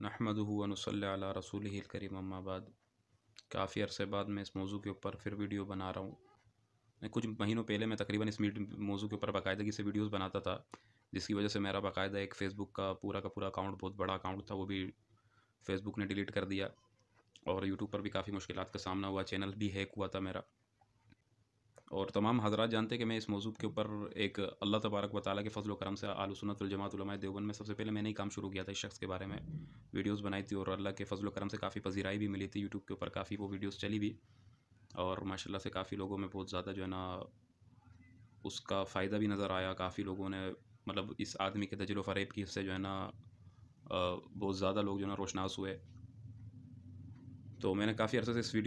نحمدہ و نصلی علی رسولہ الکریم اما بعد۔ کافی عرصے بعد میں اس موضوع کے اوپر پھر ویڈیو بنا رہا ہوں۔ میں کچھ مہینوں پہلے میں تقریباً اس موضوع کے اوپر باقاعدگی سے ویڈیوز بناتا تھا، جس کی وجہ سے میرا باقاعدہ ایک فیس بک کا پورا اکاؤنٹ، بہت بڑا اکاؤنٹ تھا، وہ بھی فیس بک نے ڈیلیٹ کر دیا، اور یوٹیوب پر بھی کافی مشکلات کا سامنا ہوا، چینل بھی ہیک ہوا تھا میرا۔ اور تمام حضرات جانتے ہیں کہ میں اس موضوع کے اوپر ایک اللہ تبارک و تعالیٰ کے فضل و کرم سے اہل سنت والجماعت علماء دیوبند میں سب سے پہلے میں نے ہی کام شروع کیا تھا اس شخص کے بارے میں، ویڈیوز بنائی تھی، اور اللہ کے فضل و کرم سے کافی پذیرائی بھی ملی تھی، یوٹیوب کے اوپر کافی وہ ویڈیوز چلی بھی، اور ماشاءاللہ سے کافی لوگوں میں بہت زیادہ جو ہے نا اس کا فائدہ بھی نظر آیا۔ کافی لوگوں نے مطلب اس آدمی کے دجل و فریب کی سے جو ہے نا بہت زیادہ لوگ جو ہے نا روشناس ہوئے۔ تو میں نے کافی عرصے سے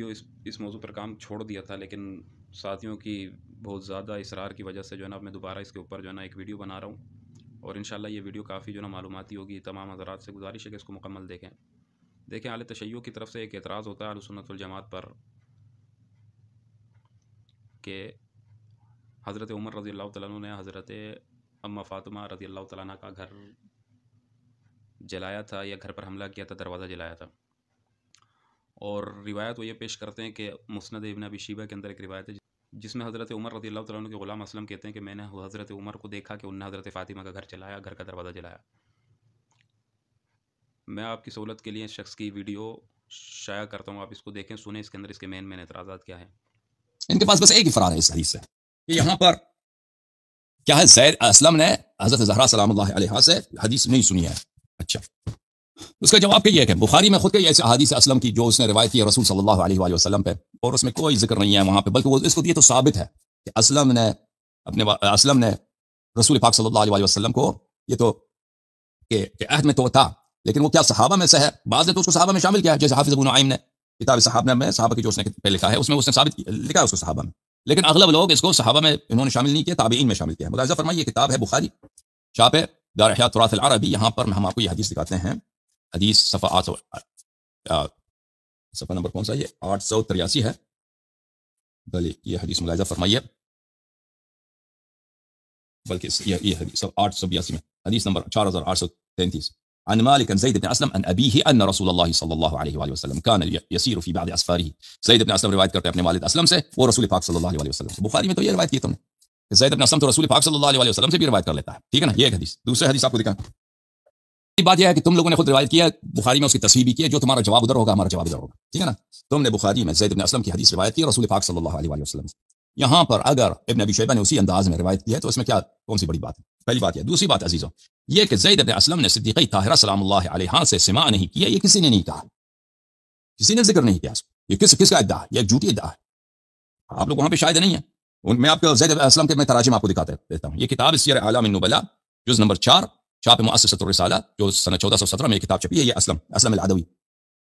اس موضوع پر کام چھوڑ دیا تھا، لیکن ساتھیوں کی بہت زیادہ اصرار کی وجہ سے جو ہے نا اب میں دوبارہ اس کے اوپر جو ہے نا ایک ویڈیو بنا رہا ہوں، اور انشاءاللہ یہ ویڈیو کافی جو ہے نا معلوماتی ہوگی۔ تمام حضرات سے گزارش ہے کہ اس کو مکمل دیکھیں۔ اہل تشیع کی طرف سے ایک اعتراض ہوتا ہے اہل سنت والجماعت پر کہ حضرت عمر رضی اللہ تعالیٰ عنہ نے حضرت اما فاطمہ رضی اللہ تعالیٰ عنہ کا گھر جلایا تھا، یا گھر پر حملہ کیا تھا، دروازہ جلایا تھا۔ اور روایت وہ یہ پیش کرتے ہیں کہ مسند ابن ابی شیبہ کے اندر ایک روایت ہے جس میں حضرت عمر رضی اللہ تعالیٰ عنہ کے غلام اسلم کہتے ہیں کہ میں نے حضرت عمر کو دیکھا کہ انہوں نے حضرت فاطمہ کا گھر جلایا، گھر کا دروازہ جلایا۔ میں آپ کی سہولت کے لیے اس شخص کی ویڈیو شائع کرتا ہوں، آپ اس کو دیکھیں، سنیں، اس کے اندر اس کے مین اعتراضات کیا ہیں۔ ان کے پاس بس ایک افراد ہے اس حدیث سے کہ یہاں پر کیا ہے، زید اسلم نے حضرت زہرا سلام اللہ علیہا سے حدیث نہیں سنی ہے۔ اچھا، اس کا جواب یہ ہے کہ بخاری میں خود کے ایسے حدیث اسلم کی جو اس نے روایت کی ہے رسول صلی اللہ علیہ وآلہ وسلم پہ، اور اس میں کوئی ذکر نہیں ہے وہاں پہ، بلکہ وہ اس کو یہ تو ثابت ہے کہ اسلم نے رسول پاک صلی اللہ علیہ وآلہ وسلم کو یہ تو کہ عہد میں تو تھا، لیکن وہ کیا صحابہ میں سے ہے، بعض نے تو اس کو صحابہ میں شامل کیا ہے، جیسے حافظ ابو نعیم نے کتاب صحابہ میں صحابہ کی جو اس نے پہ لکھا ہے، اس میں اس نے ثابت لکھا ہے اس کو صحابہ میں، لیکن اغلب لوگ اس کو صحابہ میں انہوں نے شامل نہیں کیا، تابعین میں شامل کیا ہے۔ ملاحظہ فرمائیے، یہ کتاب ہے بخاری، چھاپے دار احیاء تراث العربی، یہاں پر ہم آپ کو یہ حدیث دکھاتے ہیں، حدیث صفحہ نمبر کون سا، یہ 883 ہے، بلکہ یہ حدیث ملاحظہ فرمائیے، بلکہ یہ حدیث 882 میں، حدیث نمبر 4833، عن مالك عن زيد بن اسلم عن ابيه ان رسول الله صلى الله عليه واله وسلم كان يسير في بعض اسفاره۔ زید بن اسلم روایت کرتے ہیں اپنے والد اسلم سے، وہ رسول پاک صلی اللہ علیہ وسلم سے۔ بخاری میں تو یہ روایت کی تم نے کہ زید بن اسلم تو رسول پاک صلی اللہ علیہ وسلم سے بھی روایت کر لیتا ہے، ٹھیک ہے نا، یہ ایک حدیث۔ دوسرا حدیث آپ کو دکھائیں، بات یہ ہے کہ تم لوگوں نے خود روایت کیا ہے، بخاری میں اس کی تصحیح بھی کی ہے، جو تمہارا جواب ادھر ہوگا ہمارا جواب ادھر ہوگا، ٹھیک ہے نا۔ تم نے بخاری میں زید بن اسلم کی حدیث روایت کی ہے رسول پاک صلی اللہ علیہ وسلم سے، یہاں پر اگر ابن ابی شیبہ نے اسی انداز میں روایت کی ہے تو اس میں کیا کون سی بڑی بات ہے، پہلی بات یہ۔ دوسری بات عزیزوں، یہ کہ زید بن اسلم نے صدیقہ طاہرہ سلام اللہ علیہا سے سماع نہیں کیا، یہ کسی نے نہیں کہا، کسی نے ذکر نہیں کیا، یہ کس کا ادعا ہے، یہ ایک جھوٹی ادعا ہے، آپ لوگ وہاں پہ شاہد نہیں ہیں۔ میں آپ کو زید بن اسلم کے میں تراجم آپ کو دکھاتا دیتا ہوں، یہ کتاب سیر اعلام النبلاء جز نمبر 4، چھاپ مؤسسۃ الرسالہ، جو سنہ 1417 میں یہ کتاب چھپی ہے۔ یہ اسلم العدوی،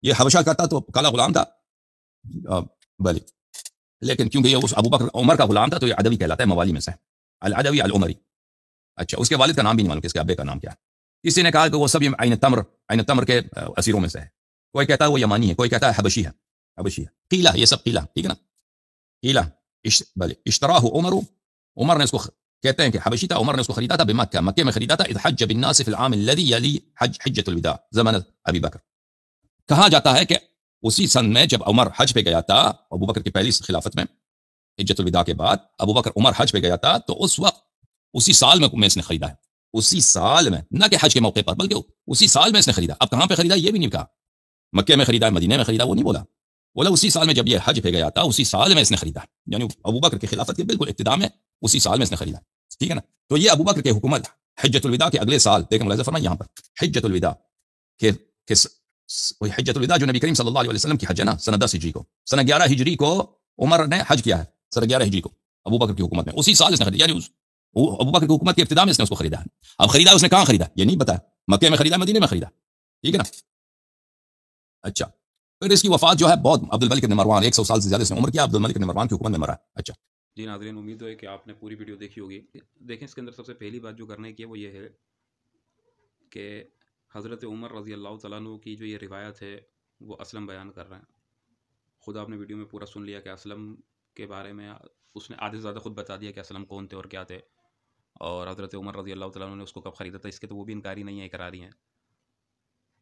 یہ حبشہ کرتا تو کالا غلام تھا، بلی، لیکن کیونکہ یہ اس ابو بکر عمر کا غلام تھا تو یہ عدوی کہلاتا ہے، موالی میں سے العدوی العمری۔ اچھا، اس کے والد کا نام بھی نہیں معلوم کہ اس کے ابے کا نام کیا ہے۔ کسی نے کہا کہ وہ سب عین تمر کے اسیروں میں سے ہے، کوئی کہتا ہے وہ یمانی ہے، کوئی کہتا ہے حبشی ہے، قیلہ، یہ سب قیلہ، ٹھیک ہے نا، قیلہ بلی اشتراہ عمر نے اس کو کہتے ہیں کہ حبشی تھا، عمر نے اس کو خریدا تھا بمکہ، مکے میں خریدا تھا، اذ حج بالناس فی العام الذی یلی حجۃ الوداع زمن ابی بکر۔ کہا جاتا ہے کہ اسی سن میں جب عمر حج پہ گیا تھا، ابو بکر کی پہلی خلافت میں حجۃ الوداع کے بعد ابو بکر عمر حج پہ گیا تھا، تو اس وقت اسی سال میں اس نے خریدا ہے، اسی سال میں، نہ کہ حج کے موقع پر بلکہ اسی سال میں اس نے خریدا۔ اب کہاں پہ خریدا یہ بھی نہیں کہا، مکے میں خریدا، مدینے میں خریدا، وہ نہیں بولا اسی سال میں جب یہ حج پہ گیا تھا اسی سال میں اس نے خریدا، یعنی ابو بکر کی خلافت کے بالکل ابتدا میں اسی سال میں اس نے خریدا، ٹھیک ہے نا۔ تو یہ ابو بکر کے حکومت حجۃ الوداع کے اگلے سال، دیکھیں ملاحظہ فرمائیں یہاں پر حجۃ الوداع کہ حجۃ الوداع جو نبی کریم صلی اللہ علیہ وسلم کی حج ہے نا، سنہ 10 ہجری کو، سنہ 11 ہجری کو عمر نے حج کیا ہے، سنہ 11 ہجری کو ابو بکر کی حکومت میں، اسی سال اس نے خریدا، یعنی ابو بکر کی حکومت کی ابتدا میں اس نے اس کو خریدا ہے۔ اب خریدا اس نے کہاں خریدا یہ نہیں بتایا، مکے میں خریدا، مدینے میں خریدا، ٹھیک ہے نا۔ اچھا، پھر اس کی وفات جو ہے بہت عبد الملک بن مروان، 100 سال سے زیادہ اس نے عمر کیا، عبد الملک بن مروان کی حکومت میں مرا ہے۔ اچھا جی ناظرین، امید ہے کہ آپ نے پوری ویڈیو دیکھی ہوگی۔ دیکھیں، اس کے اندر سب سے پہلی بات جو کرنے کی ہے وہ یہ ہے کہ حضرت عمر رضی اللہ تعالیٰ عنہ کی جو یہ روایت ہے وہ اسلم بیان کر رہے ہیں۔ خود آپ نے ویڈیو میں پورا سن لیا کہ اسلم کے بارے میں اس نے آدھے سے زیادہ خود بتا دیا کہ اسلم کون تھے اور کیا تھے، اور حضرت عمر رضی اللہ تعالیٰ عنہ نے اس کو کب خریدا تھا اس کے تو وہ بھی انکاری نہیں ہے، اقراری ہیں۔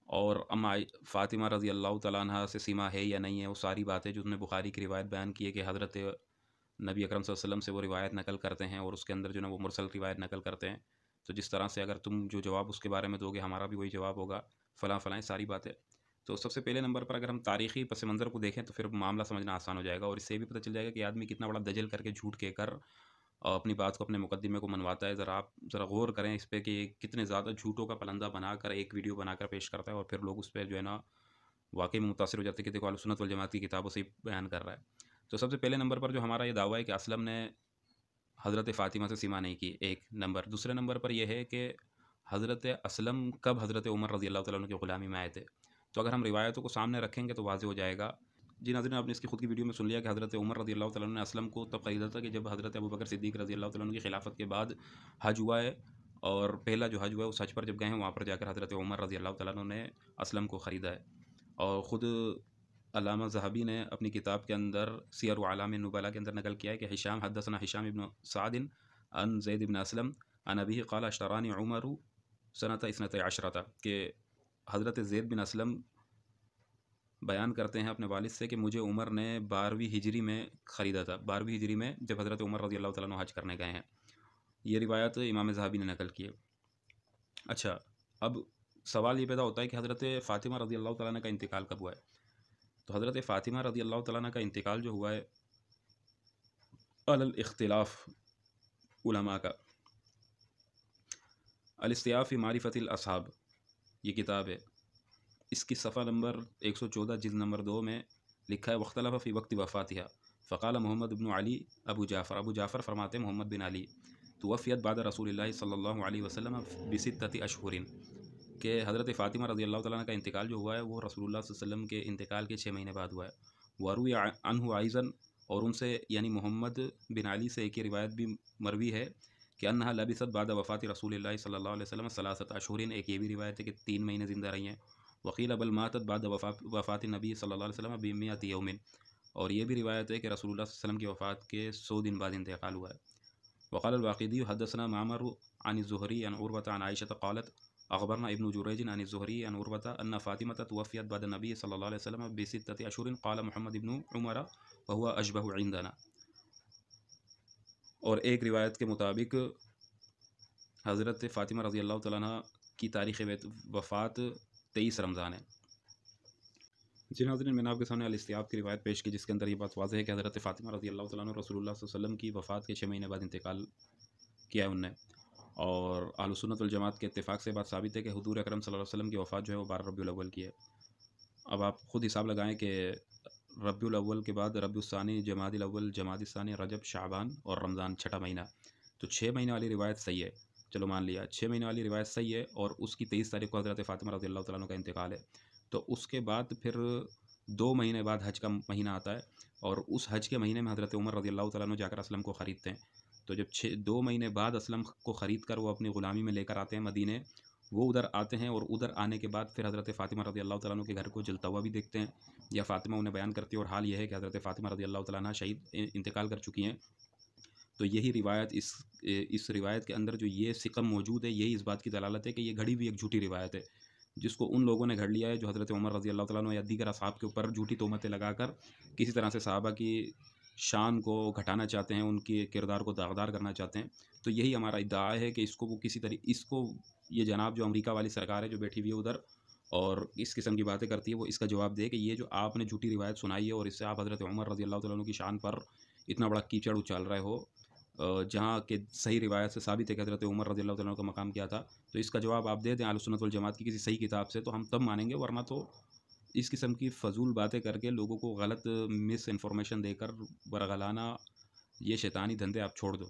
اور اما فاطمہ رضی اللہ تعالیٰ عنہ سے سیما ہے یا نہیں ہے، وہ ساری باتیں جو انہوں نے بخاری کی روایت بیان کی ہے کہ حضرت نبی اکرم صلی اللہ علیہ وسلم سے وہ روایت نقل کرتے ہیں، اور اس کے اندر جو ہے وہ مرسل روایت نقل کرتے ہیں، تو جس طرح سے اگر تم جو جواب اس کے بارے میں دو گے ہمارا بھی وہی جواب ہوگا، فلاں فلاں ساری باتیں۔ تو سب سے پہلے نمبر پر اگر ہم تاریخی پس منظر کو دیکھیں تو پھر معاملہ سمجھنا آسان ہو جائے گا، اور اس سے بھی پتہ چل جائے گا کہ آدمی کتنا بڑا دجل کر کے جھوٹ کہہ کر اپنی بات کو، اپنے مقدمے کو منواتا ہے۔ آپ ذرا غور کریں اس پہ کہ کتنے زیادہ جھوٹوں کا پلندہ بنا کر ایک ویڈیو بنا کر پیش کرتا ہے، اور پھر لوگ اس پہ جو ہے نا واقعی میں متاثر ہو جاتے ہیں کہ دیکھو اہل سنت والجماعت کی کتابوں سے ہی بیان کر رہا ہے۔ تو سب سے پہلے نمبر پر جو ہمارا یہ دعویٰ ہے کہ اسلم نے حضرت فاطمہ سے سیما نہیں کی، ایک نمبر۔ دوسرے نمبر پر یہ ہے کہ حضرت اسلم کب حضرت عمر رضی اللہ تعالیٰ عنہ کی غلامی میں آئے تھے، تو اگر ہم روایتوں کو سامنے رکھیں گے تو واضح ہو جائے گا۔ جی ناظرین، آپ نے اس کی خود کی ویڈیو میں سن لیا کہ حضرت عمر رضی اللہ تعالیٰ عنہ نے اسلم کو تب خریدا تھا کہ جب حضرت ابوبکر صدیق رضی اللہ تعالیٰ عنہ کی خلافت کے بعد حج ہوا ہے، اور پہلا جو حج ہوا ہے اس حج پر جب گئے ہیں وہاں پر جا کر حضرت عمر رضی اللہ تعالیٰ عنہ نے اسلم کو خریدا ہے۔ اور خود علامہ ذہبی نے اپنی کتاب کے اندر سیر اعلام النبلاء کے اندر نقل کیا ہے کہ ہشام حدثنا ہشام ابن سعد عن زید بن اسلم عن ابیہ قال اشترانی عمر سنۃ اثنتی عشرۃ، کہ حضرت زید بن اسلم بیان کرتے ہیں اپنے والد سے کہ مجھے عمر نے 12ویں ہجری میں خریدا تھا، 12ویں ہجری میں جب حضرت عمر رضی اللہ تعالیٰ عنہ حج کرنے گئے ہیں۔ یہ روایت امام ذہبی نے نقل کی ہے۔ اچھا، اب سوال یہ پیدا ہوتا ہے کہ حضرت فاطمہ رضی اللہ تعالیٰ عنہ کا انتقال کب ہوا ہے؟ تو حضرت فاطمہ رضی اللہ تعالیٰ عنہ کا انتقال جو ہوا ہے علی الاختلاف علماء کا، الاستیاف فی معرفت الاصحاب یہ کتاب ہے، اس کی صفحہ نمبر 114 جلد نمبر 2 میں لکھا ہے واختلف فی وقت وفاتها فقال محمد بن علی ابو جعفر فرماتے ہیں محمد بن علی توفیت بعد رسول اللہ صلی اللہ علیہ وسلم بستۃ اشہر، کہ حضرت فاطمہ رضی اللہ تعالیٰ عنہ کا انتقال جو ہوا ہے وہ رسول اللہ صلی اللہ علیہ وسلم کے انتقال کے 6 مہینے بعد ہوا ہے۔ وروی عنہ ایضا، اور ان سے یعنی محمد بن علی سے ایک یہ روایت بھی مروی ہے کہ انہا لبثت بعد وفات رسول اللہ صلی اللہ علیہ وسلم 3 اشہر، ایک یہ بھی روایت ہے کہ 3 مہینے زندہ رہی ہیں۔ وقیل بل ماتت بعد وفات نبی صلی اللہ علیہ وسلم ب100 یوم، اور یہ بھی روایت ہے کہ رسول اللہ صلی اللہ علیہ وسلم کی وفات کے 100 دن بعد انتقال ہوا ہے۔ وقال الواقدی حدثنا معمر عن الزهري عن عروة عن عائشة قالت اخبرنا ابن جریج عن الزهري عن عروة ان فاطمة توفیت بعد النبي صلی اللہ علیہ وسلم ب6 اشہر قال محمد ابن عمر وهو اشبه عندنا۔ اور ایک روایت کے مطابق حضرت فاطمہ رضی اللہ تعالیٰ عنہ کی تاریخ وفات 23 رمضان ہے۔ جی ناظرین، میں نے آپ کے سامنے الاستیاب کی روایت پیش کی جس کے اندر یہ بات واضح ہے کہ حضرت فاطمہ رضی اللہ تعالیٰ عنہ رسول اللہ صلی اللہ علیہ وسلم کی وفات کے 6 مہینے بعد انتقال کیا ہے انہوں نے، اور اہل سنت والجماعت کے اتفاق سے بات ثابت ہے کہ حضور اکرم صلی اللہ علیہ وسلم کی وفات جو ہے وہ 12 ربیع الاول کی ہے۔ اب آپ خود حساب لگائیں کہ ربیع الاول کے بعد ربیع الثانی، جمادی الاول، جمادی الثانی، رجب، شعبان اور رمضان 6ٹھا مہینہ، تو 6 مہینے والی روایت صحیح ہے، چلو مان لیا 6 مہینے والی روایت صحیح ہے، اور اس کی 23 تاریخ کو حضرت فاطمہ رضی اللہ تعالیٰ عنہ کا انتقال ہے۔ تو اس کے بعد پھر 2 مہینے بعد حج کا مہینہ آتا ہے، اور اس حج کے مہینے میں حضرت عمر رضی اللہ تعالیٰ عنہ جا کر اسلم کو خریدتے ہیں۔ تو جب 2 مہینے بعد اسلم کو خرید کر وہ اپنی غلامی میں لے کر آتے ہیں مدینے، وہ ادھر آتے ہیں، اور ادھر آنے کے بعد پھر حضرت فاطمہ رضی اللہ تعالیٰ عنہ کے گھر کو جلتا ہوا بھی دیکھتے ہیں، یا فاطمہ انہیں بیان کرتی ہے، اور حال یہ ہے کہ حضرت فاطمہ رضی اللہ تعالیٰ عنہ شہید انتقال کر چکی ہیں۔ تو یہی روایت اس روایت کے اندر جو یہ سقم موجود ہے، یہی اس بات کی دلالت ہے کہ یہ گھڑی ہوئی ایک جھوٹی روایت ہے، جس کو ان لوگوں نے گھڑ لیا ہے جو حضرت عمر رضی اللہ تعالیٰ عنہ یا دیگر اصحاب کے اوپر جھوٹی تہمتیں لگا کر کسی طرح سے صحابہ کی شان کو گھٹانا چاہتے ہیں، ان کے کردار کو داغدار کرنا چاہتے ہیں۔ تو یہی ہمارا ادعا ہے کہ اس کو وہ کسی طرح یہ جناب جو امریکہ والی سرکار ہے جو بیٹھی ہوئی ہے ادھر اور اس قسم کی باتیں کرتی ہے، وہ اس کا جواب دے کہ یہ جو آپ نے جھوٹی روایت سنائی ہے اور اس سے آپ حضرت عمر رضی اللہ تعالیٰ عنہ کی شان پر اتنا بڑا کیچڑ اچال رہے ہو، جہاں کہ صحیح روایت سے ثابت ہے کہ حضرت عمر رضی اللہ تعالیٰ عنہ کا مقام کیا تھا، تو اس کا جواب آپ دے دیں اہل سنت والجماعت کی کسی صحیح کتاب سے، تو ہم تب مانیں گے، ورنہ تو اس قسم کی فضول باتیں کر کے لوگوں کو غلط مس انفارمیشن دے کر برگلانا، یہ شیطانی دھندے آپ چھوڑ دو۔